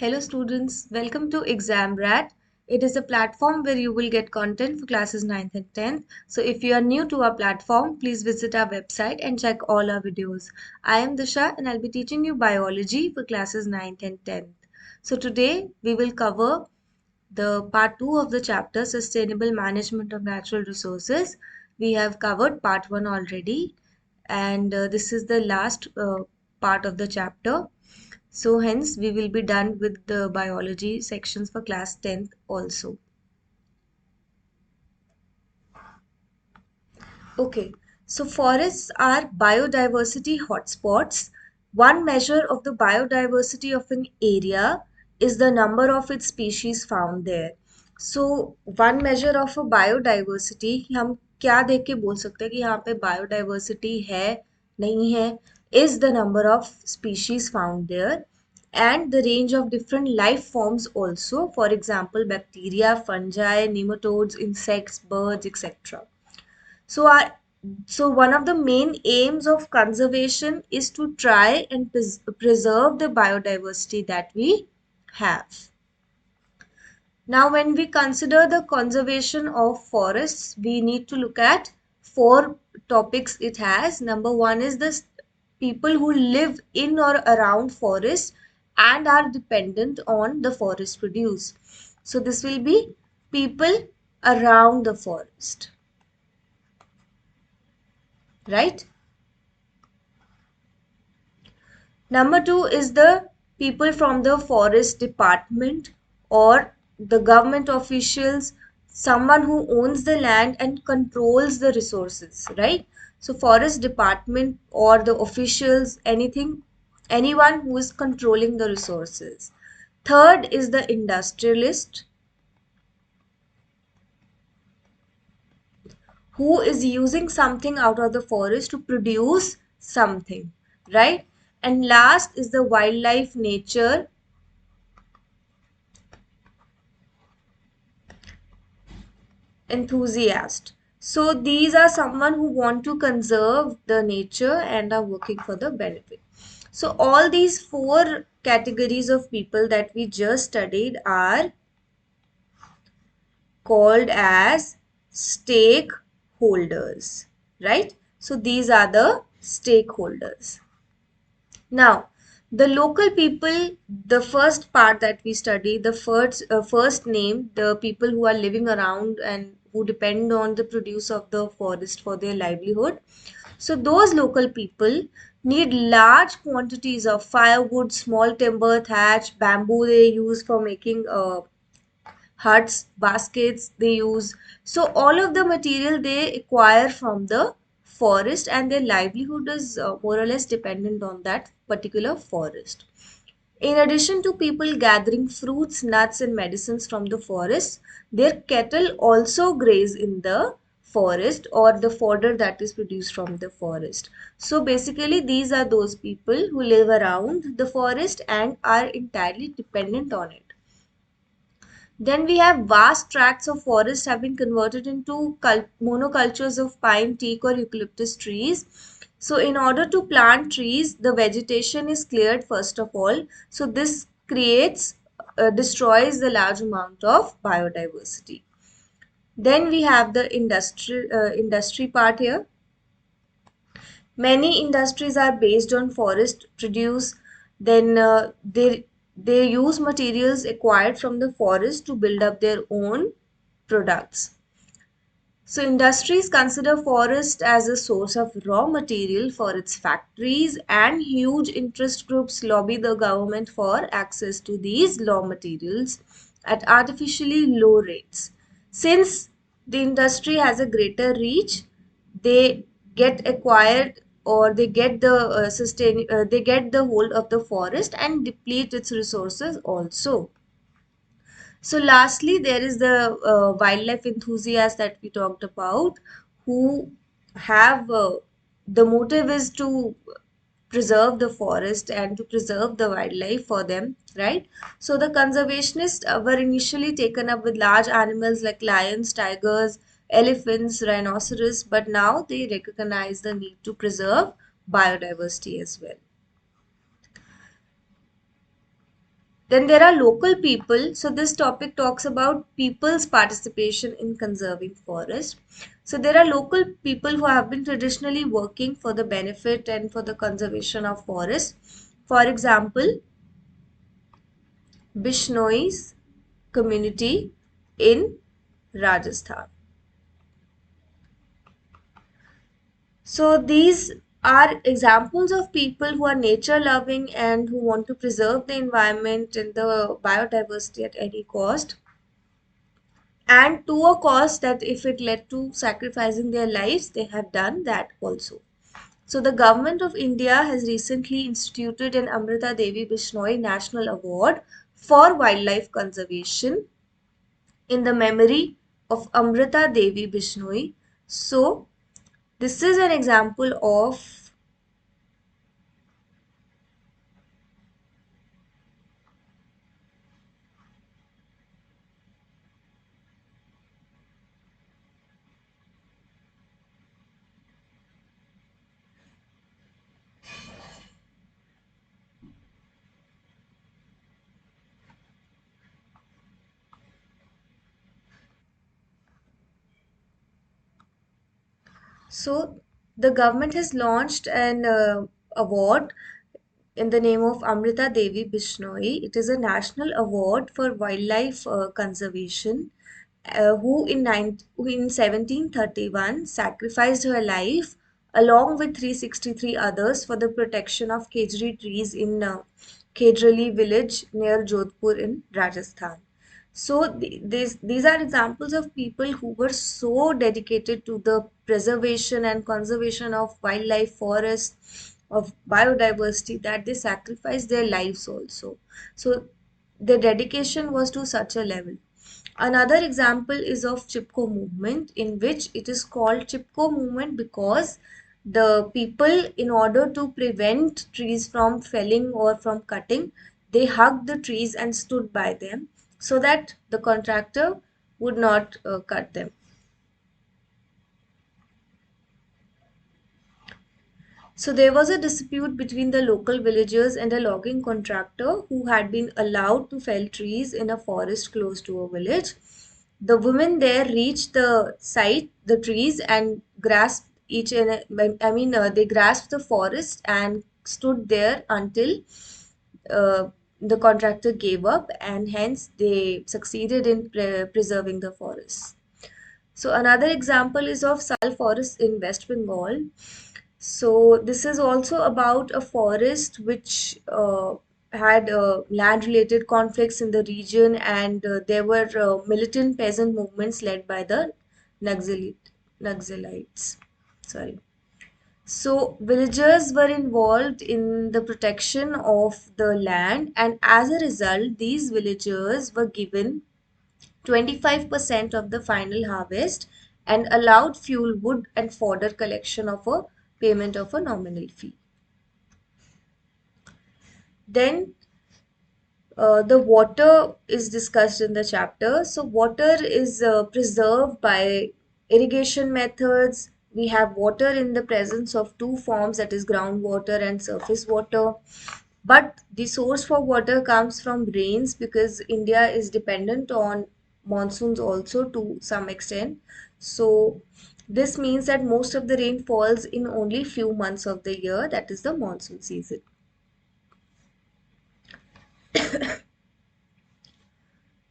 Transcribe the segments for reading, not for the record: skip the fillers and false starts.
Hello students, welcome to ExamRat. It is a platform where you will get content for classes 9th and 10th. So if you are new to our platform, please visit our website and check all our videos. I am Disha and I'll be teaching you biology for classes 9th and 10th. So today we will cover the part 2 of the chapter Sustainable Management of Natural Resources. We have covered part 1 already and this is the last part of the chapter. So hence we will be done with the biology sections for class 10th also. Okay, so forests are biodiversity hotspots. One measure of the biodiversity of an area is the number of its species found there. So one measure of a biodiversity हम क्या देख के बोल सकते हैं कि यहाँ पे biodiversity है नहीं है is the number of species found there and the range of different life forms also, for example bacteria, fungi, nematodes, insects, birds, etc. So our so one of the main aims of conservation is to try and preserve the biodiversity that we have. Now, when we consider the conservation of forests, we need to look at four topics it has. Number one is the people who live in or around forests and are dependent on the forest produce. So this will be people around the forest, right? Number two is the people from the forest department or the government officials, someone who owns the land and controls the resources, right? So forest department or the officials, anything, anyone who is controlling the resources. Third is the industrialist who is using something out of the forest to produce something, right? And last is the wildlife nature enthusiast. So these are someone who want to conserve the nature and are working for the benefit. So all these four categories of people that we just studied are called as stakeholders, right? So these are the stakeholders. Now, the local people, the first part that we study, the first name, the people who are living around and who depend on the produce of the forest for their livelihood. So those local people need large quantities of firewood, small timber, thatch, bamboo they use for making huts, baskets they use. So all of the material they acquire from the forest and their livelihood is more or less dependent on that particular forest. In addition to people gathering fruits, nuts, and medicines from the forest, their cattle also graze in the forest or the fodder that is produced from the forest. So basically, these are those people who live around the forest and are entirely dependent on it. Then we have vast tracts of forest have been converted into monocultures of pine, teak, or eucalyptus trees. So, in order to plant trees, the vegetation is cleared first of all. So, this destroys the large amount of biodiversity. Then we have the industry part here. Many industries are based on forest produce. Then they use materials acquired from the forest to build up their own products. So industries consider forest as a source of raw material for its factories, and huge interest groups lobby the government for access to these raw materials at artificially low rates. Since the industry has a greater reach, they get acquired or they get they get the hold of the forest and deplete its resources also. So lastly, there is the wildlife enthusiasts that we talked about who have the motive is to preserve the forest and to preserve the wildlife for them, right? So the conservationists were initially taken up with large animals like lions, tigers, elephants, rhinoceros, but now they recognize the need to preserve biodiversity as well. Then there are local people. So this topic talks about people's participation in conserving forest. So there are local people who have been traditionally working for the benefit and for the conservation of forests. For example, Bishnoi's community in Rajasthan. So these are examples of people who are nature loving and who want to preserve the environment and the biodiversity at any cost, and to a cost that if it led to sacrificing their lives, they have done that also. So the government of India has recently instituted an Amrita Devi Bishnoi National Award for wildlife conservation in the memory of Amrita Devi Bishnoi. So this is an example of. So the government has launched an award in the name of Amrita Devi Bishnoi. It is a national award for wildlife conservation, who in 1731 sacrificed her life along with 363 others for the protection of Khejri trees in Khejrali village near Jodhpur in Rajasthan. So these are examples of people who were so dedicated to the preservation and conservation of wildlife, forests, of biodiversity that they sacrificed their lives also. So their dedication was to such a level. Another example is of Chipko movement, in which it is called Chipko movement because the people, in order to prevent trees from felling or from cutting, they hugged the trees and stood by them so that the contractor would not cut them. So there was a dispute between the local villagers and a logging contractor who had been allowed to fell trees in a forest close to a village. The women there reached the site, the trees, and grasped each and they grasped the forest and stood there until uh, the contractor gave up, and hence they succeeded in preserving the forest. So another example is of Sal forest in West Bengal. So this is also about a forest which had land-related conflicts in the region, and there were militant peasant movements led by the Naxalites. Sorry. So villagers were involved in the protection of the land, and as a result, these villagers were given 25% of the final harvest and allowed fuel, wood, and fodder collection of a payment of a nominal fee. Then the water is discussed in the chapter. So water is preserved by irrigation methods. We have water in the presence of two forms, that is groundwater and surface water. But the source for water comes from rains because India is dependent on monsoons also to some extent. So this means that most of the rain falls in only few months of the year, that is the monsoon season.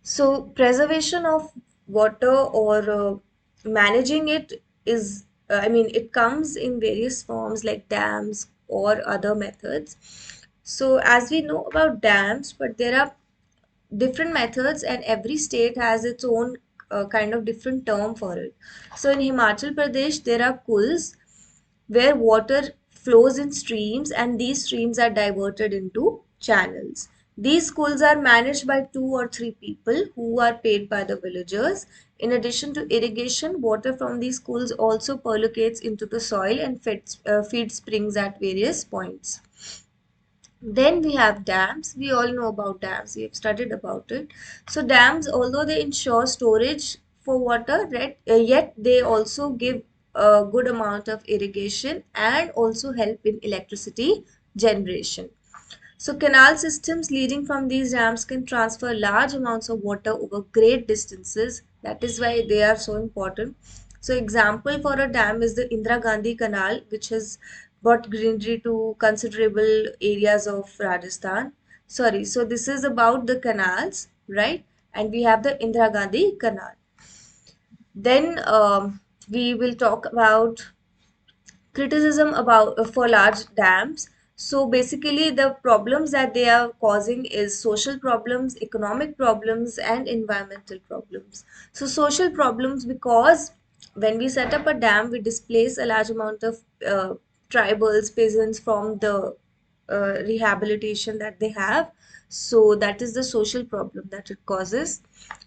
So preservation of water or managing it is, it comes in various forms like dams or other methods. So as we know about dams, but there are different methods and every state has its own kind of different term for it. So in Himachal Pradesh, there are kuls where water flows in streams and these streams are diverted into channels. These schools are managed by 2 or 3 people who are paid by the villagers. In addition to irrigation, water from these schools also percolates into the soil and feeds springs at various points. Then we have dams. We all know about dams. We have studied about it. So dams, although they ensure storage for water, yet they also give a good amount of irrigation and also help in electricity generation. So canal systems leading from these dams can transfer large amounts of water over great distances. That is why they are so important. So example for a dam is the Indira Gandhi Canal, which has brought greenery to considerable areas of Rajasthan. Sorry, so this is about the canals, right? And we have the Indira Gandhi Canal. Then we will talk about criticism about for large dams. So basically the problems that they are causing is social problems, economic problems, and environmental problems. So social problems, because when we set up a dam, we displace a large amount of tribals, peasants from the rehabilitation that they have. So that is the social problem that it causes.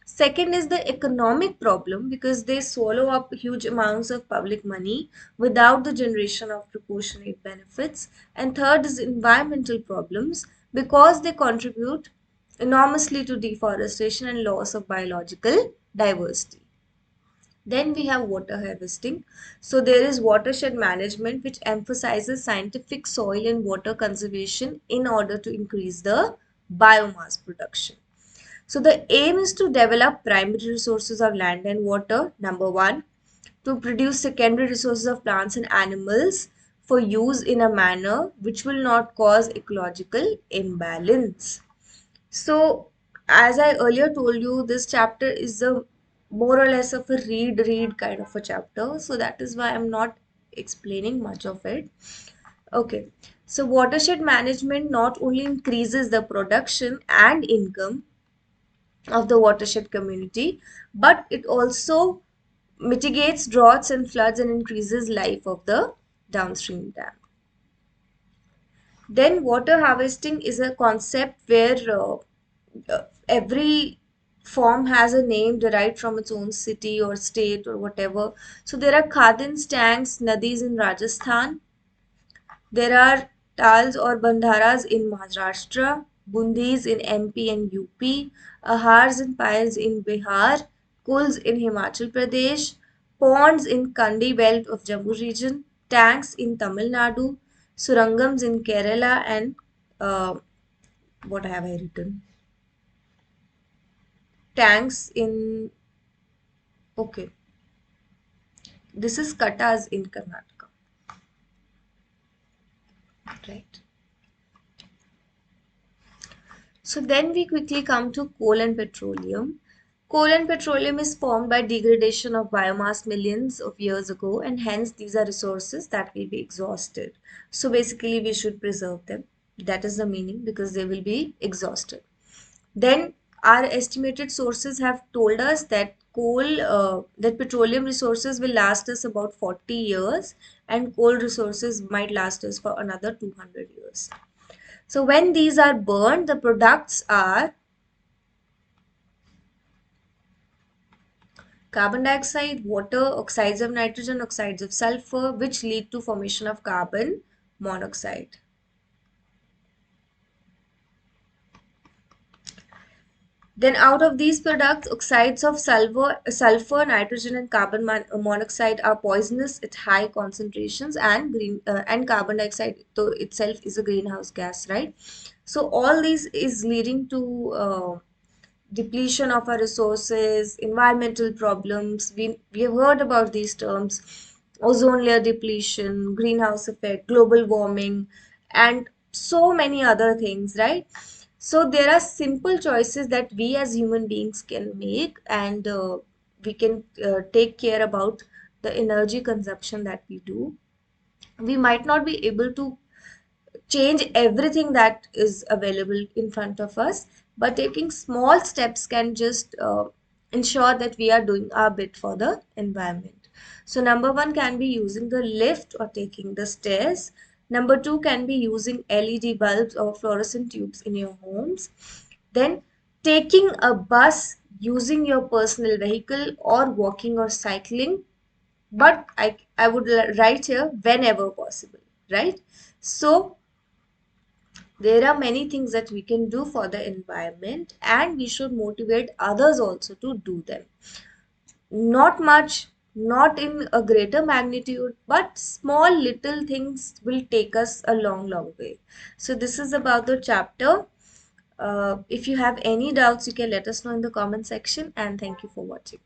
Second is the economic problem, because they swallow up huge amounts of public money without the generation of proportionate benefits. And third is environmental problems, because they contribute enormously to deforestation and loss of biological diversity. Then we have water harvesting. So there is watershed management, which emphasizes scientific soil and water conservation in order to increase the biomass production. So the aim is to develop primary resources of land and water, number one, to produce secondary resources of plants and animals for use in a manner which will not cause ecological imbalance. So, as I earlier told you, this chapter is a more or less of a read kind of a chapter. So that is why I'm not explaining much of it. Okay. So watershed management not only increases the production and income of the watershed community, but it also mitigates droughts and floods and increases life of the downstream dam. Then water harvesting is a concept where every form has a name derived from its own city or state or whatever. So there are khadins, tanks, nadis in Rajasthan. There are tals or bandharas in Maharashtra, bundis in MP and UP, ahars and piles in Bihar, kuls in Himachal Pradesh, ponds in Kandi belt of Jammu region, tanks in Tamil Nadu, surangams in Kerala, and what have I written? Tanks in, okay, this is Katas in Karnataka, right? So then we quickly come to coal and petroleum. Coal and petroleum is formed by degradation of biomass millions of years ago, and hence these are resources that will be exhausted. So basically we should preserve them. That is the meaning, because they will be exhausted. Then our estimated sources have told us that that petroleum resources will last us about 40 years, and coal resources might last us for another 200 years. So when these are burned, the products are carbon dioxide, water, oxides of nitrogen, oxides of sulfur, which lead to formation of carbon monoxide. Then out of these products, oxides of sulfur, nitrogen, and carbon monoxide are poisonous at high concentrations, and carbon dioxide though itself is a greenhouse gas, right? So all these is leading to depletion of our resources, environmental problems. We have heard about these terms: ozone layer depletion, greenhouse effect, global warming, and so many other things, right? So there are simple choices that we as human beings can make, and we can take care about the energy consumption that we do. We might not be able to change everything that is available in front of us, but taking small steps can just ensure that we are doing our bit for the environment. So number one can be using the lift or taking the stairs. Number two can be using LED bulbs or fluorescent tubes in your homes. Then taking a bus, using your personal vehicle, or walking or cycling, but I would write here whenever possible, right? So there are many things that we can do for the environment, and we should motivate others also to do them. Not much, not in a greater magnitude, but small little things will take us a long, long way. So this is about the chapter. If you have any doubts, you can let us know in the comment section, and thank you for watching.